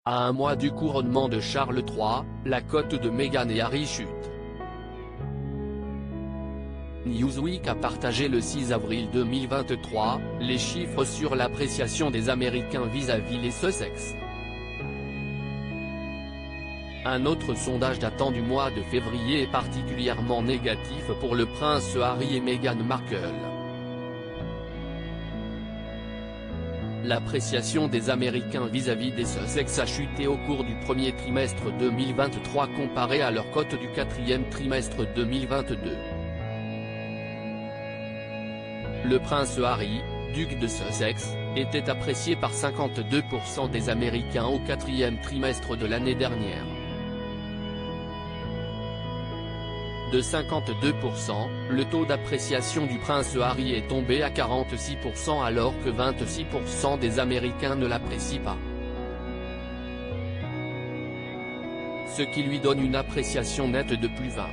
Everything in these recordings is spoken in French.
À un mois du couronnement de Charles III, la cote de Meghan et Harry chute. Newsweek a partagé le 6 avril 2023, les chiffres sur l'appréciation des Américains vis-à-vis les Sussex. Un autre sondage datant du mois de février est particulièrement négatif pour le prince Harry et Meghan Markle. L'appréciation des Américains vis-à-vis des Sussex a chuté au cours du premier trimestre 2023 comparé à leur cote du quatrième trimestre 2022. Le prince Harry, duc de Sussex, était apprécié par 52% des Américains au quatrième trimestre de l'année dernière. De 52%, le taux d'appréciation du prince Harry est tombé à 46% alors que 26% des Américains ne l'apprécient pas. Ce qui lui donne une appréciation nette de plus 20.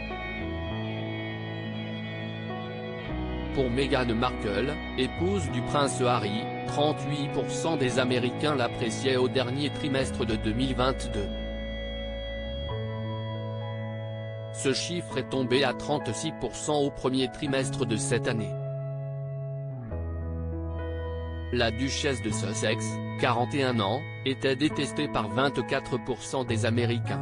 Pour Meghan Markle, épouse du prince Harry, 38% des Américains l'appréciaient au dernier trimestre de 2022. Ce chiffre est tombé à 36% au premier trimestre de cette année. La duchesse de Sussex, 41 ans, était détestée par 24% des Américains.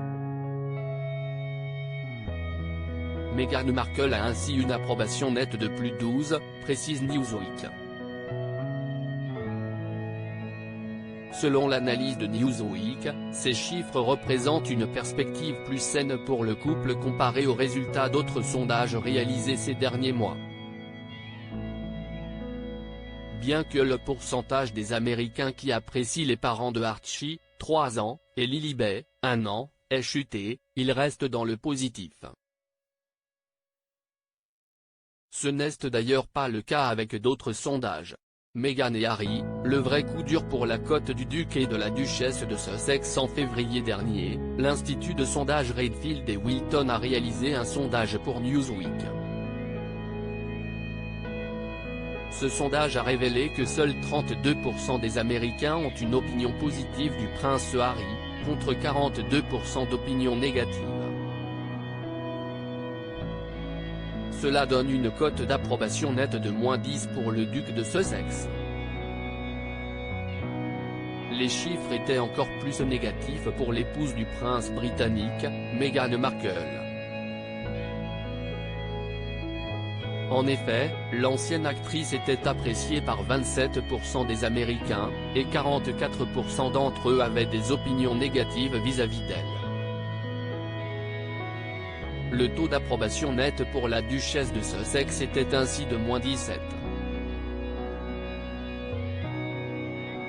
Meghan Markle a ainsi une approbation nette de plus 12, précise Newsweek. Selon l'analyse de Newsweek, ces chiffres représentent une perspective plus saine pour le couple comparé aux résultats d'autres sondages réalisés ces derniers mois. Bien que le pourcentage des Américains qui apprécient les parents de Archie, 3 ans, et Lilibet, 1 an, ait chuté, il reste dans le positif. Ce n'est d'ailleurs pas le cas avec d'autres sondages. Meghan et Harry, le vrai coup dur pour la cote du duc et de la duchesse de Sussex. En février dernier, l'institut de sondage Redfield et Wilton a réalisé un sondage pour Newsweek. Ce sondage a révélé que seuls 32% des Américains ont une opinion positive du prince Harry, contre 42% d'opinions négatives. Cela donne une cote d'approbation nette de -10 pour le duc de Sussex. Les chiffres étaient encore plus négatifs pour l'épouse du prince britannique, Meghan Markle. En effet, l'ancienne actrice était appréciée par 27% des Américains, et 44% d'entre eux avaient des opinions négatives vis-à-vis d'elle. Le taux d'approbation nette pour la duchesse de Sussex était ainsi de -17.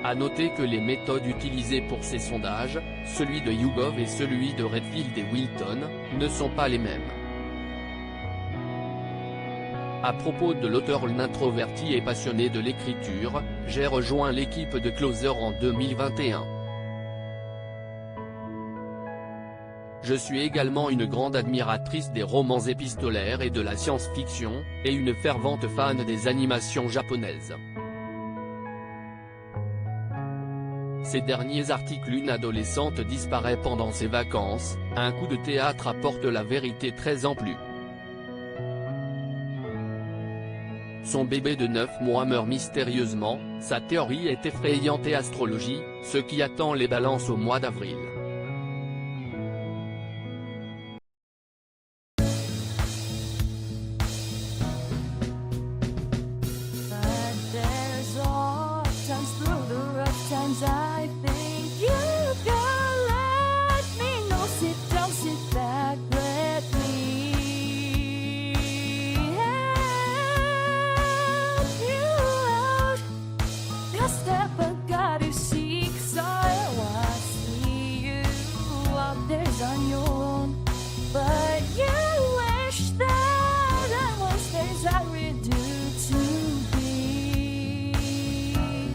À noter que les méthodes utilisées pour ces sondages, celui de YouGov et celui de Redfield et Wilton, ne sont pas les mêmes. À propos de l'auteur introverti et passionné de l'écriture, j'ai rejoint l'équipe de Closer en 2021. Je suis également une grande admiratrice des romans épistolaires et de la science-fiction, et une fervente fan des animations japonaises. Ces derniers articles. Une adolescente disparaît pendant ses vacances, un coup de théâtre apporte la vérité 13 ans plus. Son bébé de 9 mois meurt mystérieusement, sa théorie est effrayante et astrologie, ce qui attend les balances au mois d'avril. I think you can let me know. Sit back, let me help you out. Just step I gotta seek, so I see you out there's on your own. But you wish that I was things I would do to be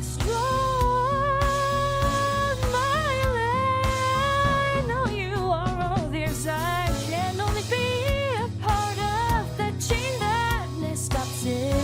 strong. I can only be a part of the chain that stops it.